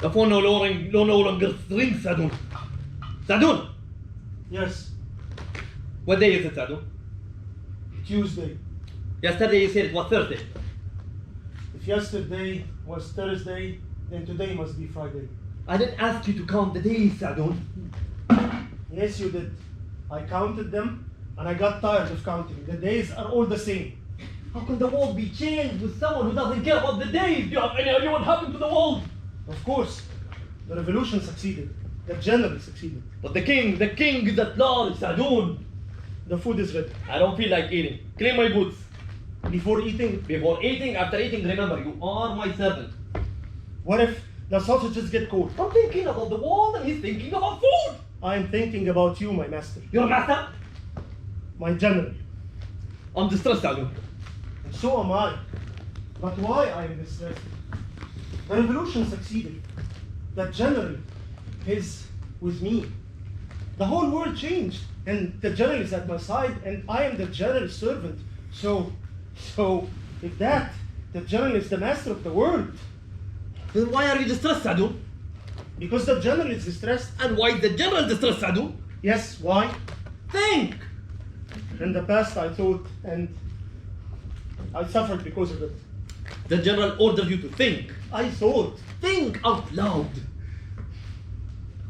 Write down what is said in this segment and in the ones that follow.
The phone no longer rings, Sadoun. Sadoun! Yes. What day is it, Sadoun? Tuesday. Yesterday you said it was Thursday. If yesterday was Thursday, then today must be Friday. I didn't ask you to count the days, Sadoun. Yes, you did. I counted them, and I got tired of counting. The days are all the same. How can the world be changed with someone who doesn't care about the days? Do you have any idea what happened to the world? Of course, the revolution succeeded. The general succeeded. But the king is at large, Sadoun. The food is ready. I don't feel like eating. Clean my boots. Before eating, After eating, remember, you are my servant. what if the sausages get cold? I'm thinking about the world and he's thinking about food. I'm thinking about you, my master. Your master? My general. I'm distressed, Sadoun. And so am I. But why I am distressed? The revolution succeeded. The general is with me. The whole world changed, and the general is at my side, and I am the general's servant. So if the general is the master of the world. Then why are you distressed, Sadoun? Because the general is distressed. And why is the general distressed, Sadoun? Yes, why? Think! In the past I thought, and I suffered because of it. The general ordered you to think. I thought, Think out loud.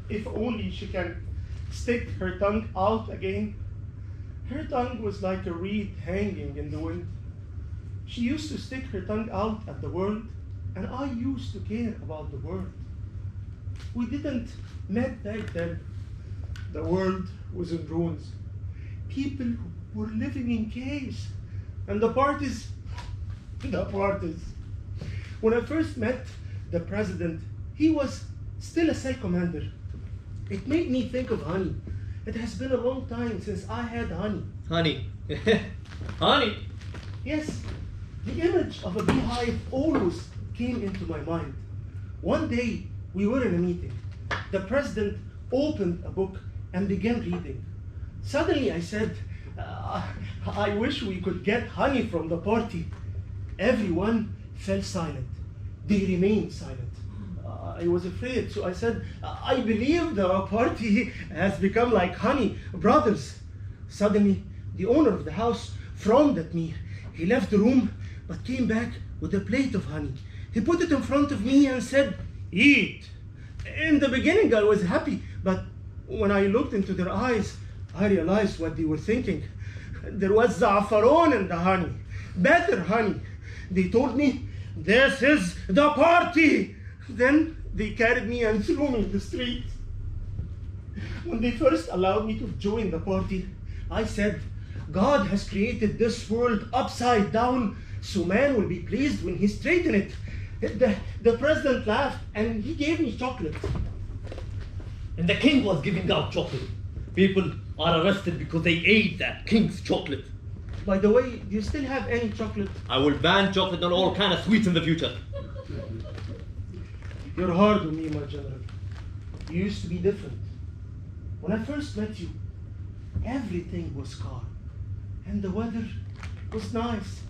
if only she can stick her tongue out again. Her tongue was like a reed hanging in the wind. She used to stick her tongue out at the world, and I used to care about the world. We didn't met back then. The world was in ruins. People were living in caves. And the parties. When I first met the president, he was still a cell commander. It made me think of honey. It has been a long time since I had honey. Honey. Honey. Yes, the image of a beehive always came into my mind. One day, we were in a meeting. The president opened a book and began reading. Suddenly I said, I wish we could get honey from the party. Everyone fell silent. They remained silent. I was afraid, so I said, I believe the party has become like honey brothers. Suddenly, the owner of the house frowned at me. He left the room, but came back with a plate of honey. He put it in front of me and said, eat. In the beginning, I was happy, but when I looked into their eyes, I realized what they were thinking. There was za'afaron in the honey, better honey. They told me, this is the party. Then they carried me and threw me in the street. When they first allowed me to join the party, I said, God has created this world upside down, so man will be pleased when he straighten it. The president laughed and he gave me chocolate. And the king was giving out chocolate. People are arrested because they ate that king's chocolate. By the way, do you still have any chocolate? I will ban chocolate and all kind of sweets in the future. You're hard on me, my general. You used to be different. When I first met you, everything was calm. And the weather was nice.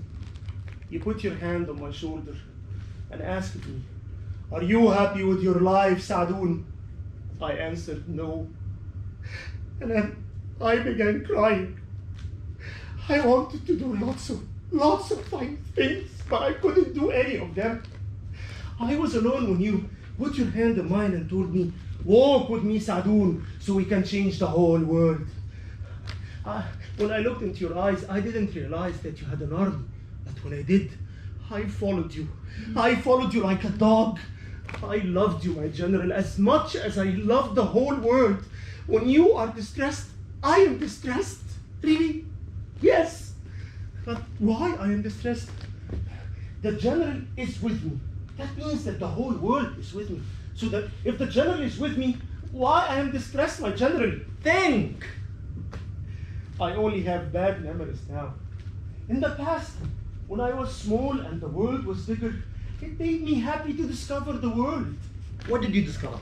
You put your hand on my shoulder and asked me, are you happy with your life, Sadoun? I answered no. And then I began crying. I wanted to do lots of fine things, but I couldn't do any of them. I was alone when you put your hand in mine and told me, walk with me, Sadoun, so we can change the whole world. When I looked into your eyes, I didn't realize that you had an army. But when I did, I followed you. I followed you like a dog. I loved you, my general, as much as I loved the whole world. When you are distressed, I am distressed. Really? Yes. But why I am distressed? The general is with me. That means that the whole world is with me. So that if the general is with me, why I am distressed, my general? Think! I only have bad memories now. In the past, when I was small and the world was bigger, it made me happy to discover the world. What did you discover?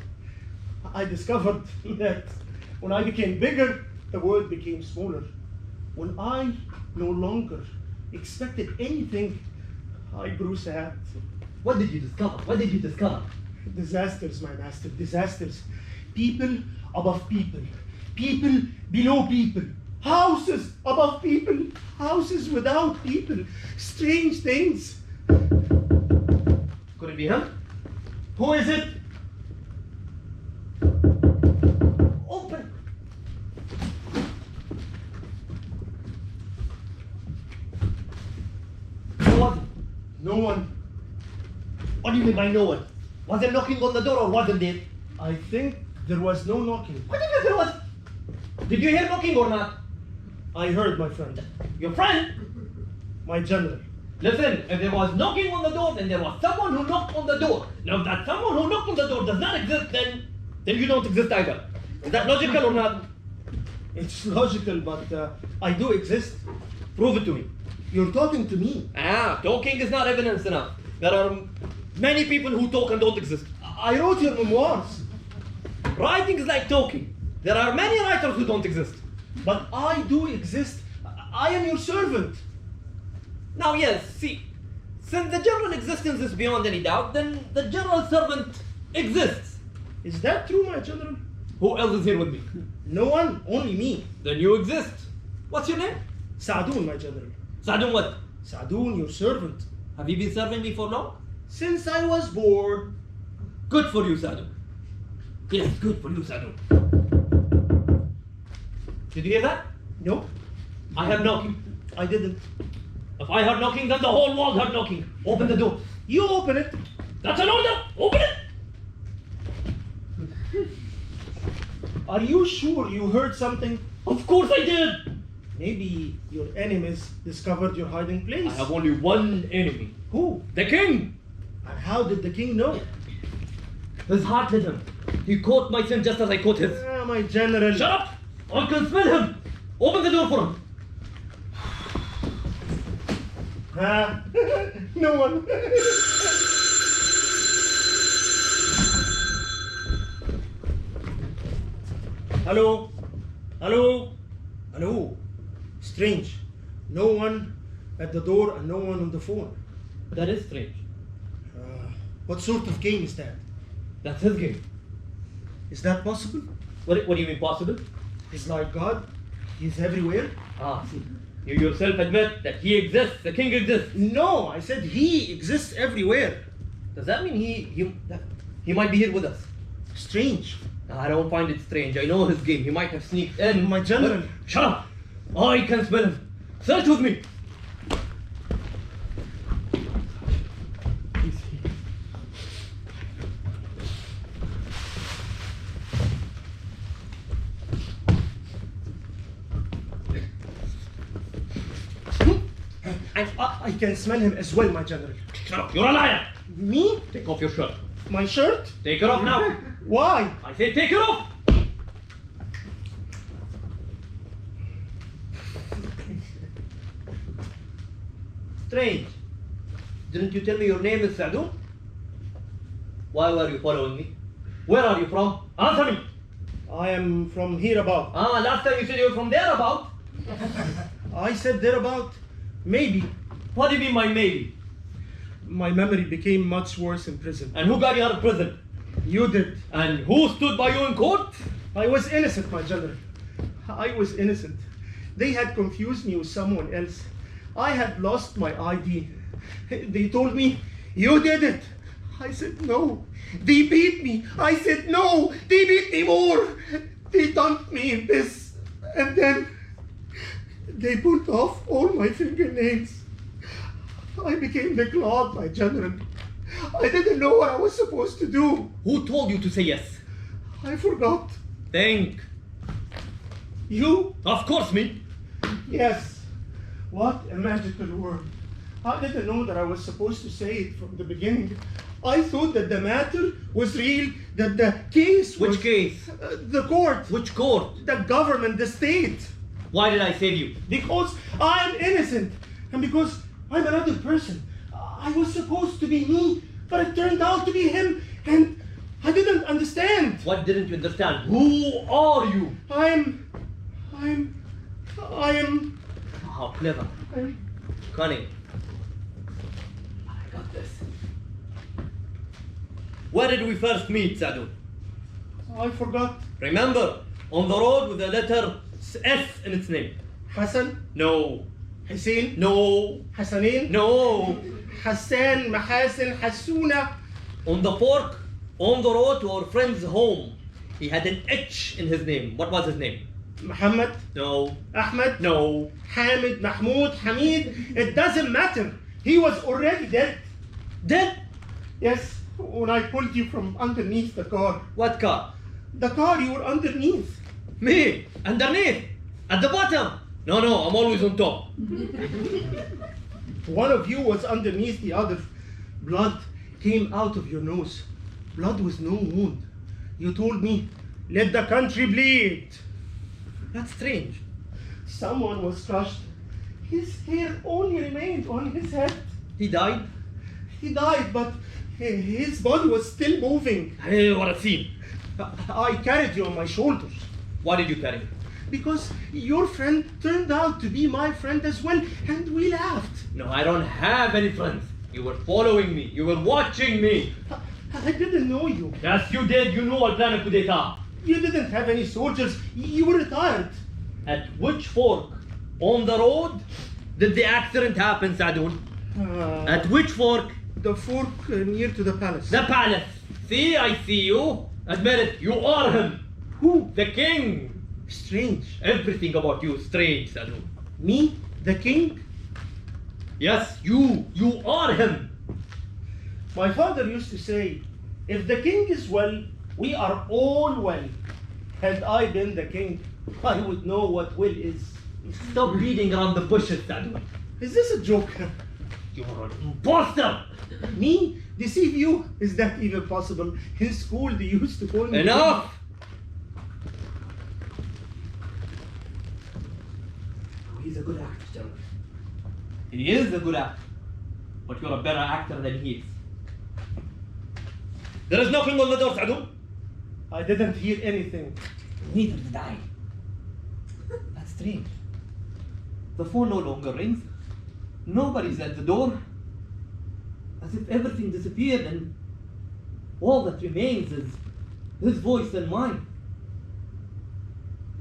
I discovered that when I became bigger, the world became smaller. When I no longer expected anything, I grew sad. What did you discover? What did you discover? Disasters, my master, disasters. People above people. People below people. Houses above people. Houses without people. Strange things. Could it be him? Who is it? Open. Who was it? No one. What do you mean by no one? Was there knocking on the door or wasn't there? I think there was no knocking. What do you mean there was? Did you hear knocking or not? I heard, my friend. Your friend? My general. Listen, if there was knocking on the door, then there was someone who knocked on the door. Now, if that someone who knocked on the door does not exist, then you don't exist either. Is that logical or not? It's logical, but I do exist. Prove it to me. You're talking to me. Talking is not evidence enough. There are many people who talk and don't exist. I wrote your memoirs. Writing is like talking. There are many writers who don't exist. But I do exist. I am your servant. Now, yes, see, since the general existence is beyond any doubt, then the general servant exists. Is that true, my general? Who else is here with me? No one, only me. Then you exist. What's your name? Sa'doun, my general. Sa'doun what? Sa'doun, your servant. Have you been serving me for long? Since I was born. Good for you, Sa'doun. Yes, good for you, Sa'doun. Did you hear that? No, I heard knocking. I didn't. If I heard knocking, then the whole world heard knocking. Open the door. You open it. That's an order. Open it. Are you sure you heard something? Of course I did. Maybe your enemies discovered your hiding place. I have only one enemy. Who? The king. And how did the king know? His heart led him. He caught my sin just as I caught his. My general. Shut up! I can smell him. Open the door for him. No one. Hello? Hello? Hello? Strange. No one at the door and no one on the phone. That is strange. What sort of game is that? That's his game. Is that possible? What do you mean possible? He's like God. He's everywhere. See. You yourself admit that he exists, the king exists. No, I said he exists everywhere. Does that mean he might be here with us? Strange. I don't find it strange. I know his game. He might have sneaked in. My general. Shut up! I can smell him. Search with me. I can smell him as well, my general. Shut up! You're a liar! Me? Take off your shirt. My shirt? Take it off now. Why? I say take it off! Strange. Didn't you tell me your name is Sa'doun? Why were you following me? Where are you from? Answer me! I am from hereabout. Last time you said you were from thereabout. I said thereabout. Maybe. What do you mean by maybe? My memory became much worse in prison. And who got you out of prison? You did. And who stood by you in court? I was innocent, my general. I was innocent. They had confused me with someone else. I had lost my ID. They told me, you did it. I said, no. They beat me. I said, no. They beat me more. They dunked me in this. And then they pulled off all my fingernails. I became the clod, my general. I didn't know what I was supposed to do. Who told you to say yes? I forgot. Think. You? Of course, me. Yes. What a magical word. I didn't know that I was supposed to say it from the beginning. I thought that the matter was real, that the case was... Which case? The court. Which court? The government, the state. Why did I save you? Because I am innocent. And because I'm another person. I was supposed to be me, but it turned out to be him. And I didn't understand. What didn't you understand? Who are you? I am... How clever. Cunning. I got this. Where did we first meet, Sadoun? I forgot. Remember, on the road with the letter S in its name. Hassan? No. Hussein? No. Hassanin? No. Hassan, Mahasin, Hassuna. On the fork, on the road to our friend's home, he had an H in his name. What was his name? Muhammad? No. Ahmed? No. Hamid, Mahmoud, Hamid. It doesn't matter. He was already dead. Dead? Yes, when I pulled you from underneath the car. What car? The car you were underneath. Me? Underneath? At the bottom? No, I'm always on top. One of you was underneath the other. Blood came out of your nose. Blood with no wound. You told me, let the country bleed. That's strange. Someone was crushed. His hair only remained on his head. He died? He died, but his body was still moving. Hey, what a scene. I carried you on my shoulders. Why did you carry him? Because your friend turned out to be my friend as well, and we laughed. No, I don't have any friends. You were following me. You were watching me. I didn't know you. Yes, you did. You knew I'll plan a coup d'etat. You didn't have any soldiers. You were retired. At which fork on the road did the accident happen, Sadoun? At which fork? The fork near to the palace. The palace. See, I see you. Admit it, you are him. Who? The king. Strange. Everything about you is strange, Sadoun. Me? The king? Yes, you. You are him. My father used to say, if the king is well, we are all well. Had I been the king, I would know what will is. Stop beating around the bushes, Sadoun. Is this a joke? You're an imposter. Me? Deceive you? Is that even possible? In school they used to call me... Enough! He's a good actor, General. He is a good actor. But you're a better actor than he is. There is knocking on the door, Sadoun. I didn't hear anything. Neither did I. That's strange. The phone no longer rings. Nobody's at the door. As if everything disappeared and all that remains is his voice and mine.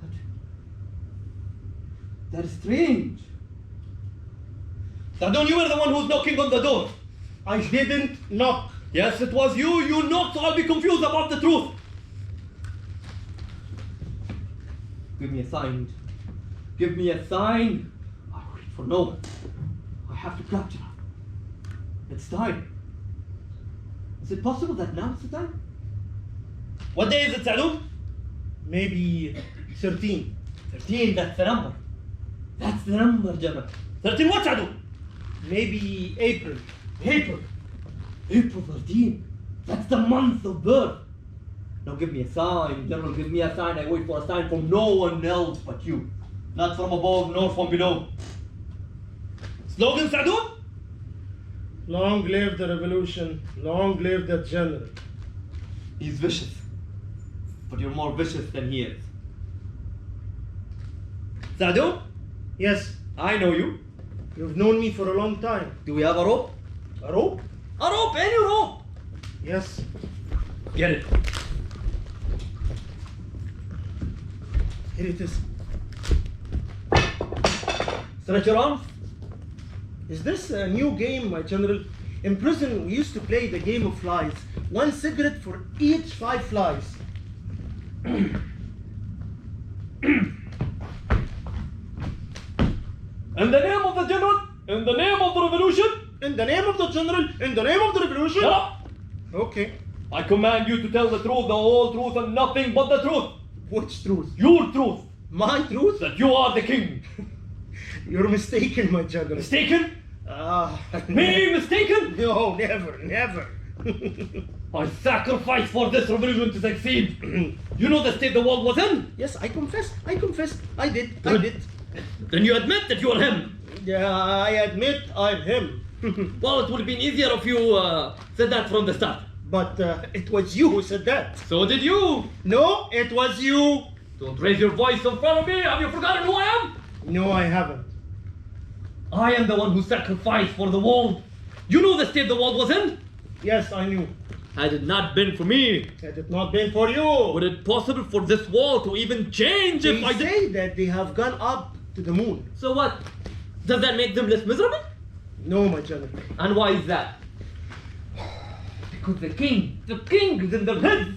But that is strange. Sadoun, you were the one who's knocking on the door. I didn't knock. Yes, it was you. You knocked, so I'll be confused about the truth. Give me a sign. Give me a sign. I wait for no one. I have to capture her. It's time. Is it possible that now is the time? What day is it, Sadoun? Maybe 13. 13, that's the number. That's the number, General. 13 what, Sadoun? Maybe April. April. April 13. That's the month of birth. Now give me a sign, General, give me a sign. I wait for a sign from no one else but you. Not from above nor from below. Slogan, Sadoun? Long live the revolution. Long live the general. He's vicious. But you're more vicious than he is. Sadoun? Yes, I know you. you've known me for a long time. Do we have a rope? A rope? A rope, any rope. Yes. Get it. Here it is. Stretch your arms. Is this a new game, my general? In prison, we used to play the game of flies. 1 cigarette for each 5 flies. In the name of the general, in the name of the revolution. In the name of the general, in the name of the revolution. Shut up. Okay. I command you to tell the truth, the whole truth, and nothing but the truth. Which truth? Your truth. My truth? That you are the king. You're mistaken, my general. Mistaken? Ah. Me mistaken? No, never, never. I sacrificed for this revolution to succeed. You know the state the world was in? Yes, I confess. I did. Good. Then you admit that you are him. Yeah, I admit I'm him. Well, it would have been easier if you said that from the start. But it was you who said that. So did you. No, it was you. Don't raise your voice in front of me. Have you forgotten who I am? No, I haven't. I am the one who sacrificed for the world. You know the state the world was in? Yes, I knew. Had it not been for me, Had it not been for you, would it possible for this wall to even change if I they did? say that they have gone up to the moon. So what? Does that make them less miserable? No, my general. And why is that? Because the king is in their heads.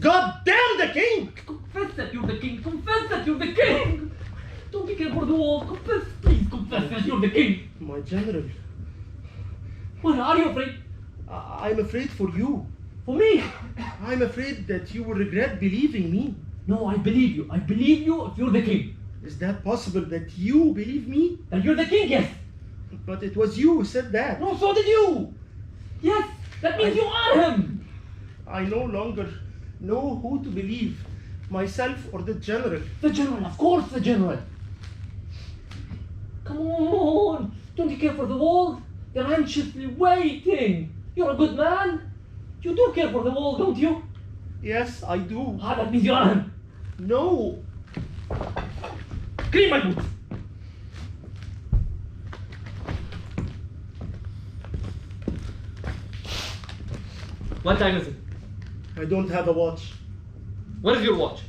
God damn the king! Confess that you're the king. Confess that you're the king. Don't be careful for the wall. Confess, please confess that you're the king. My general, What are you afraid? I'm afraid for you. For me? I'm afraid that you will regret believing me. No, I believe you. I believe you if you're the king. Is that possible that you believe me? That you're the king, yes. But it was you who said that. No, so did you. Yes, that means you are him. I no longer know who to believe, myself or the general. The general, of course, the general. Come on, don't you care for the wall? They're anxiously waiting. You're a good man. You do care for the wall, don't you? Yes, I do. Ah, that means you are him. No. Clean my boots. What time is it? I don't have a watch. What is your watch?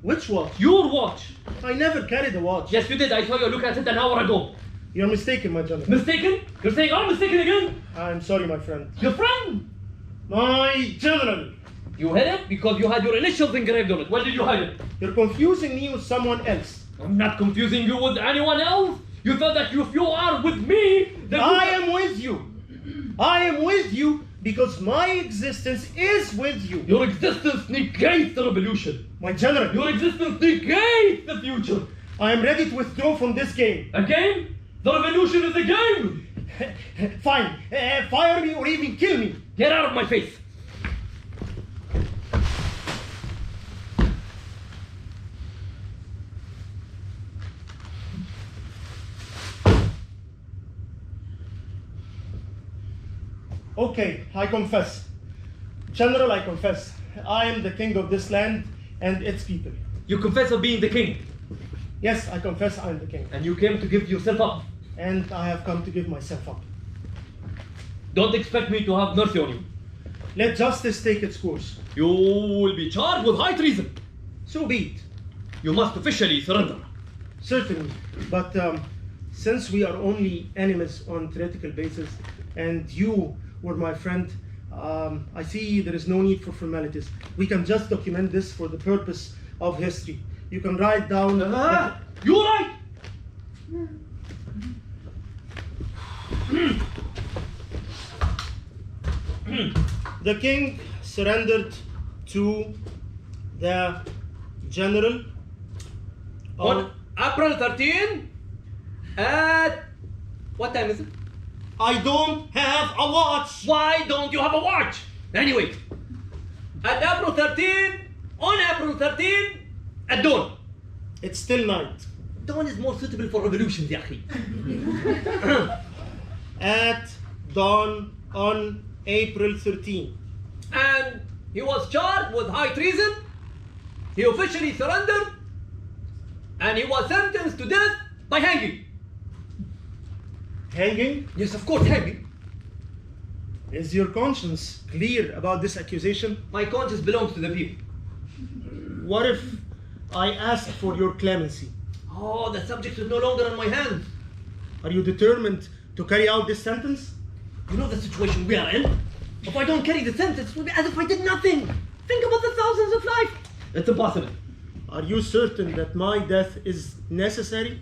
Which watch? Your watch. I never carried a watch. Yes, you did. I saw you look at it an hour ago. You're mistaken, my general. Mistaken? You're saying I'm mistaken again? I'm sorry, my friend. Your friend? My general! You hid it because you had your initials engraved on it. Where did you hide it? You're confusing me with someone else. I'm not confusing you with anyone else. You thought that if you are with me, then I am with you. I am with you because my existence is with you. Your existence negates the revolution. My general, Your existence negates the future. I am ready to withdraw from this game. A game? The revolution is a game. Fine, fire me or even kill me. Get out of my face. Okay, I confess. General, I confess. I am the king of this land and its people. You confess of being the king, Yes, I confess I am the king. and you came to give yourself up. And I have come to give myself up. Don't expect me to have mercy on you. Let justice take its course. You will be charged with high treason. So be it. You must officially surrender. Certainly. But since we are only enemies on theoretical basis, and you were my friend, I see there is no need for formalities. We can just document this for the purpose of history. You can write down... You're right. The king surrendered to the general On April 13 at what time is it? I don't have a watch. Why don't you have a watch? Anyway, at April 13, on April 13, at dawn. It's still night. Dawn is more suitable for revolutions, ya akhi. At dawn on April 13. And he was charged with high treason. He officially surrendered. And he was sentenced to death by hanging. Hanging? Yes, of course, hanging. Is your conscience clear about this accusation? My conscience belongs to the people. What if I ask for your clemency? Oh, the subject is no longer on my hands. Are you determined to carry out this sentence? You know the situation we are in? If I don't carry the sentence, it will be as if I did nothing. Think about the thousands of lives. It's impossible. Are you certain that my death is necessary?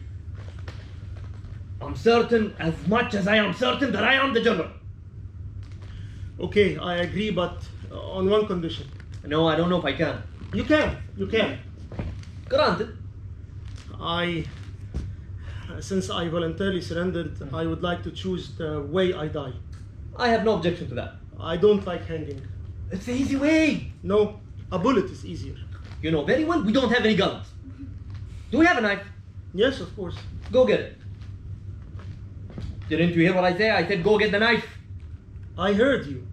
I'm certain as much as I am certain that I am the general. Okay, I agree, but on one condition. No, I don't know if I can. You can. Granted. Since I voluntarily surrendered, I would like to choose the way I die. I have no objection to that. I don't like hanging. It's the easy way. No, a bullet is easier. You know very well we don't have any guns. Do we have a knife? Yes, of course. Go get it. Didn't you hear what I say? I said go get the knife. I heard you.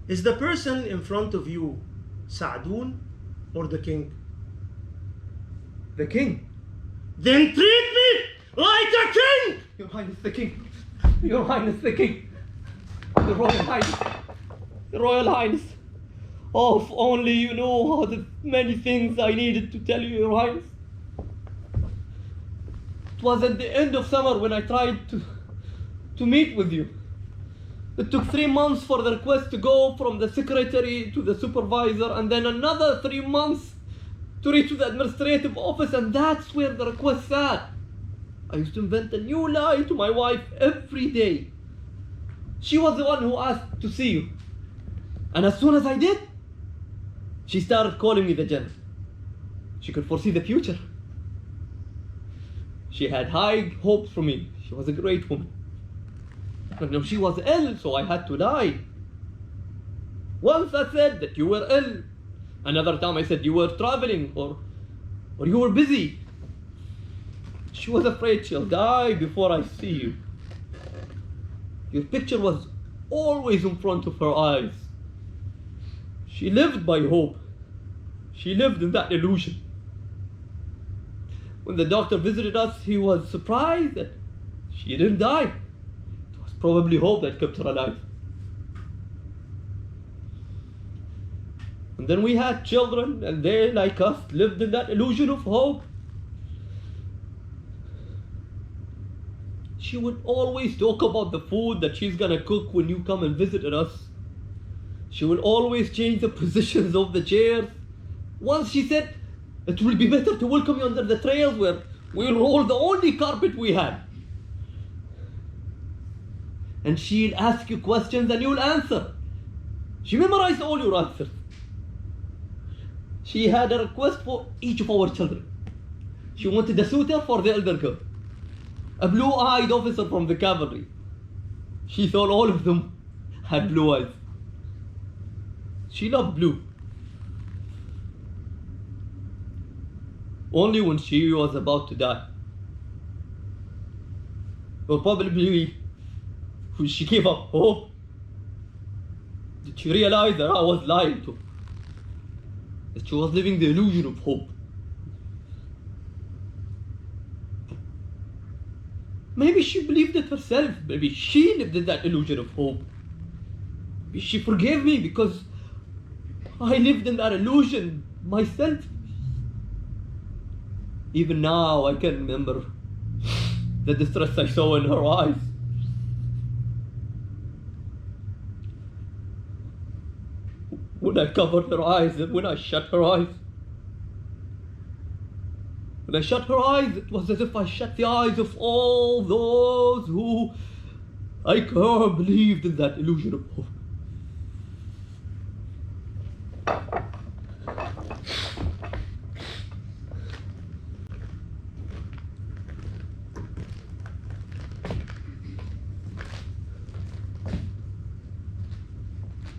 Is the person in front of you Sa'dun or the king? The king. Then treat me like a king! Your Highness the king. Your Highness the king. The Royal Highness. Your Royal Highness. Oh, if only you know how the many things I needed to tell you, Your Highness. It was at the end of summer when I tried to meet with you. It took 3 months for the request to go from the secretary to the supervisor, and then another 3 months to reach the administrative office, and that's where the request sat. I used to invent a new lie to my wife every day. She was the one who asked to see you. And as soon as I did, she started calling me the general. She could foresee the future. She had high hopes for me. She was a great woman. But no, she was ill, so I had to lie. Once I said that you were ill. Another time I said you were traveling or you were busy. She was afraid she'll die before I see you. Your picture was always in front of her eyes. She lived by hope. She lived in that illusion. When the doctor visited us, he was surprised that she didn't die. It was probably hope that kept her alive. And then we had children, and they, like us, lived in that illusion of hope. She would always talk about the food that she's gonna cook when you come and visit us. She will always change the positions of the chairs. Once she said, it will be better to welcome you under the trails where we'll roll the only carpet we had. And she'll ask you questions and you'll answer. She memorized all your answers. She had a request for each of our children. She wanted a suitor for the elder girl, a blue-eyed officer from the cavalry. She thought all of them had blue eyes. She loved blue. Only when she was about to die. Or probably when she gave up hope, did she realize that I was lying to her. That she was living the illusion of hope. Maybe she believed it herself. Maybe she lived in that illusion of hope. Maybe she forgave me because I lived in that illusion myself. Even now I can remember the distress I saw in her eyes. When I covered her eyes and when I shut her eyes. When I shut her eyes, it was as if I shut the eyes of all those who, like her, believed in that illusion of hope.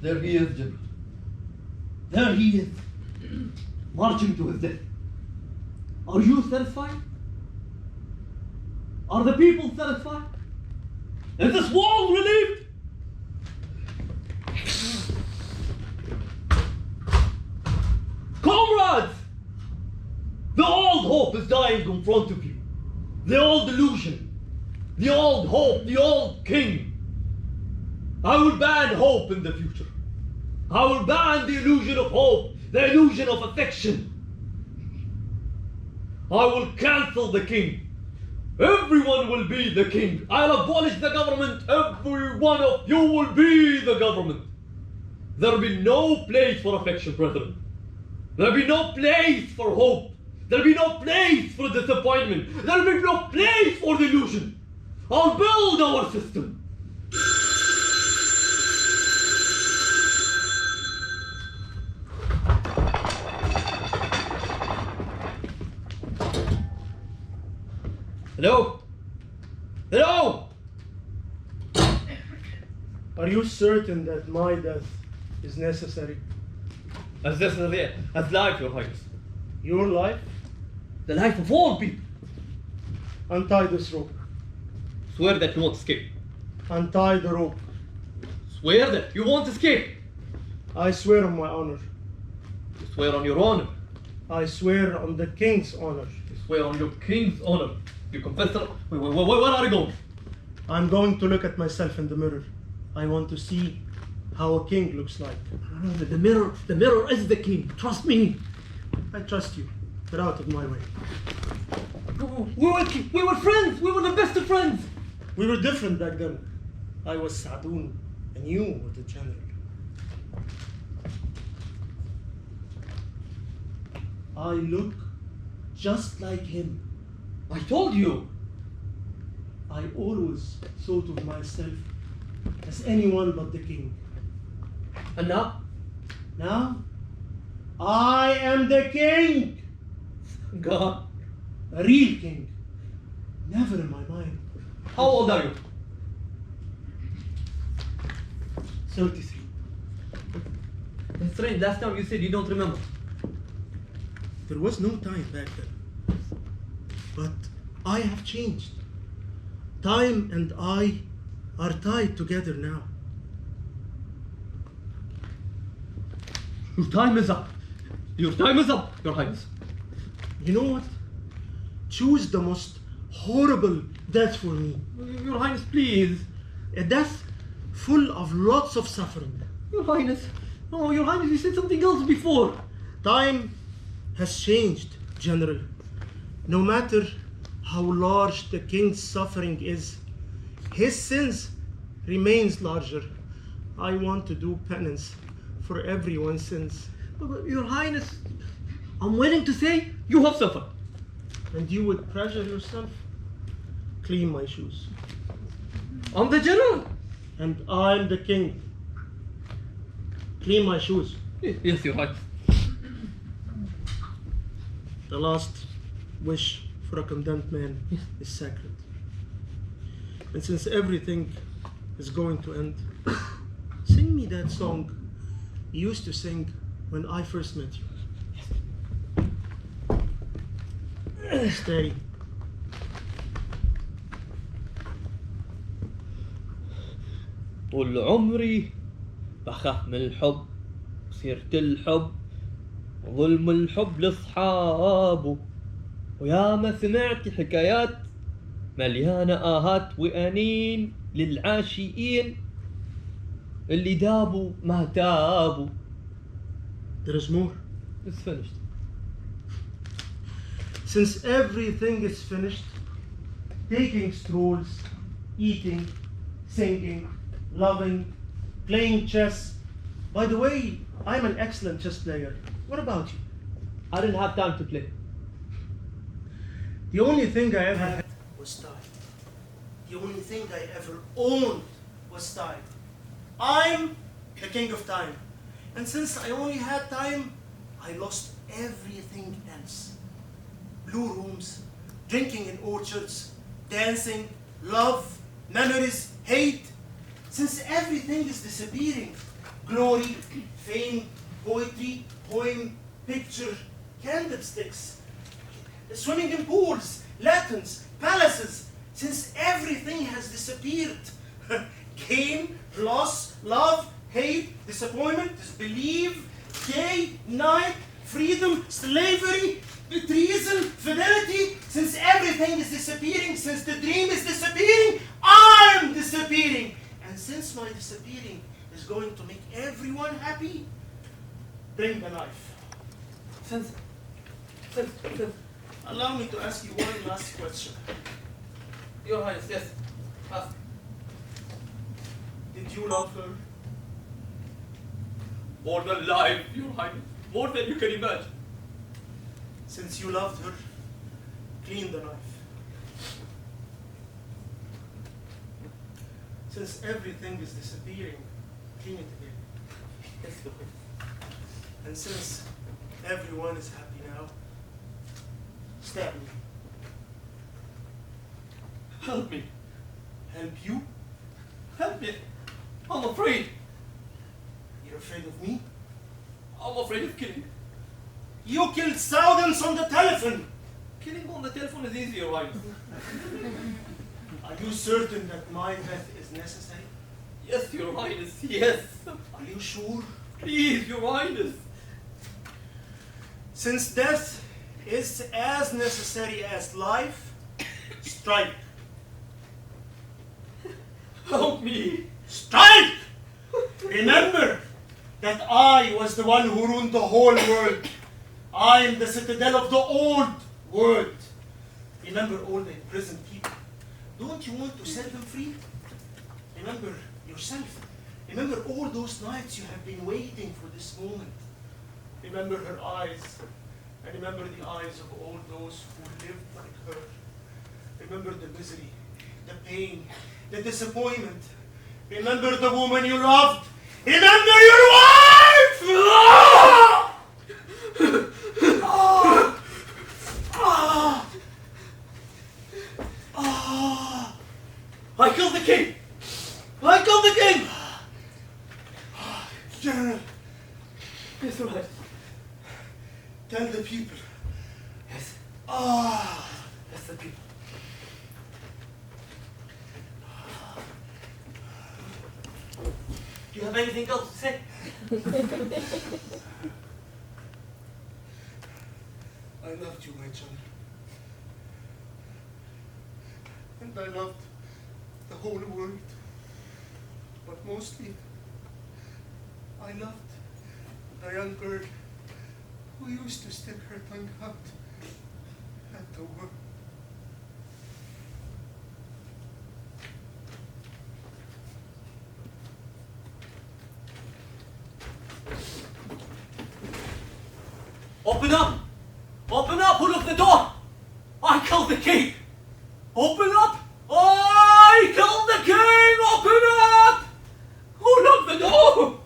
There he is, General. There he is, marching to his death. Are you satisfied? Are the people satisfied? Is this world relieved? Comrades! The old hope is dying in front of you. The old illusion. The old hope. The old king. I will ban hope in the future. I will ban the illusion of hope, the illusion of affection. I will cancel the king. Everyone will be the king. I'll abolish the government. Every one of you will be the government. There'll be no place for affection, brethren. There'll be no place for hope. There'll be no place for disappointment. There'll be no place for delusion. I'll build our system. Hello? Hello? Are you certain that my death is necessary? As necessary as life, Your Highness. Your life? The life of all people. Untie this rope. Swear that you won't escape. Untie the rope. Swear that you won't escape. I swear on my honor. You swear on your honor. I swear on the king's honor. You swear on your king's honor. You confess that. Where are you going? I'm going to look at myself in the mirror. I want to see how a king looks like. The mirror is the king. Trust me. I trust you. Get out of my way. We were friends. We were the best of friends. We were different back then. I was Sadoun and you were the general. I look just like him. I told you. I always thought of myself as anyone but the king. And now? Now, I am the king. God. A real king. Never in my mind. How old are you? 33. It's strange. Last time you said you don't remember. There was no time back then. But I have changed. Time and I are tied together now. Your time is up. Your time is up, Your Highness. You know what? Choose the most horrible death for me. Your Highness, please. A death full of lots of suffering. Your Highness. Oh, Your Highness, you said something else before. Time has changed, General. No matter how large the king's suffering is, his sins remains larger. I want to do penance for everyone's sins. But Your Highness, I'm willing to say you have suffered. And you would pressure yourself? Clean my shoes. I'm the general. And I'm the king. Clean my shoes. Yes, Your Highness. The last wish for a condemned man is sacred. And since everything is going to end, sing me that song you used to sing when I first met you. Stay. طول عمري بخاف من الحب سيرة الحب وظلم الحب لأصحابه ويا ما سمعت حكايات مليانة آهات وأنين للعاشقين اللي دابوا ما تابوا. There is more. It's finished. Since everything is finished, taking strolls, eating, singing, loving, playing chess. By the way, I'm an excellent chess player. What about you? I didn't have time to play. The only thing I ever had was time. The only thing I ever owned was time. I'm the king of time. And since I only had time, I lost everything else. Blue rooms, drinking in orchards, dancing, love, memories, hate. Since everything is disappearing, glory, fame, poetry, poem, picture, candlesticks, swimming in pools, Latins, palaces, since everything has disappeared. Gain, loss, love, hate, disappointment, disbelief, day, night, freedom, slavery, treason, fidelity. Since everything is disappearing, since the dream is disappearing, I'm disappearing. And since my disappearing is going to make everyone happy, bring the knife. Since. Allow me to ask you one last question. Your Highness, yes. Ask. Did you love her? More than life, Your Highness. More than you can imagine. Since you loved her, clean the knife. Since everything is disappearing, clean it again. Yes, Your Highness. And since everyone is happy now, stab me. Help me. Help you? Help me. I'm afraid. You're afraid of me? I'm afraid of killing. You killed thousands on the telephone! Killing on the telephone is easy, Your Highness. Are you certain that my death is necessary? Yes, Your Highness, yes. Are you sure? Please, Your Highness. Since death is as necessary as life, strike. Help me. Strike! Remember that I was the one who ruined the whole world. I am the citadel of the old world. Remember all the imprisoned people. Don't you want to set them free? Remember yourself. Remember all those nights you have been waiting for this moment. Remember her eyes. And remember the eyes of all those who lived like her. Remember the misery, the pain, the disappointment. Remember the woman you loved. Remember your wife! I killed the king! I killed the king! General, Yes, right. tell the people. Yes. Ah, Yes, the people. Do you have anything else to say? I loved you, my general. And I loved the whole world. But mostly, I loved the young girl who used to stick her tongue out at the world. Open up! Open up! Who locked the door? I killed the king! Open up! I killed the king! Open up! Who locked the door?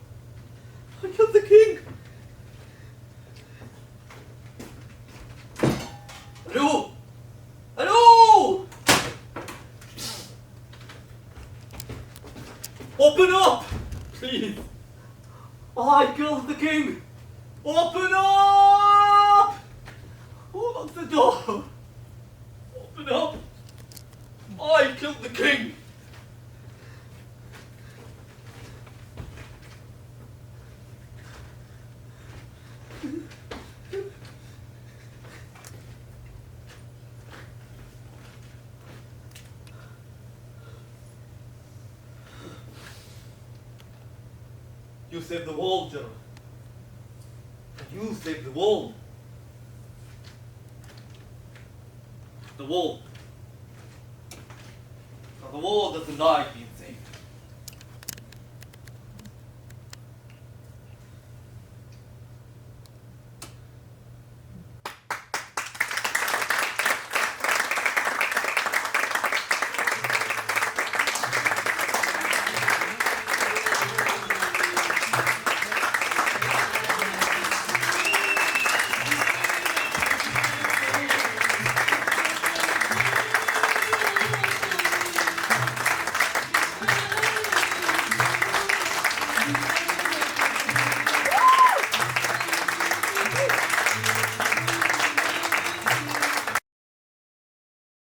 I killed the king! Hello? Hello? Open up! Please! I killed the king! Open up! Who locked the door? Open up! I killed the king! You saved the world, General. You saved the world. The world. Now the world doesn't like the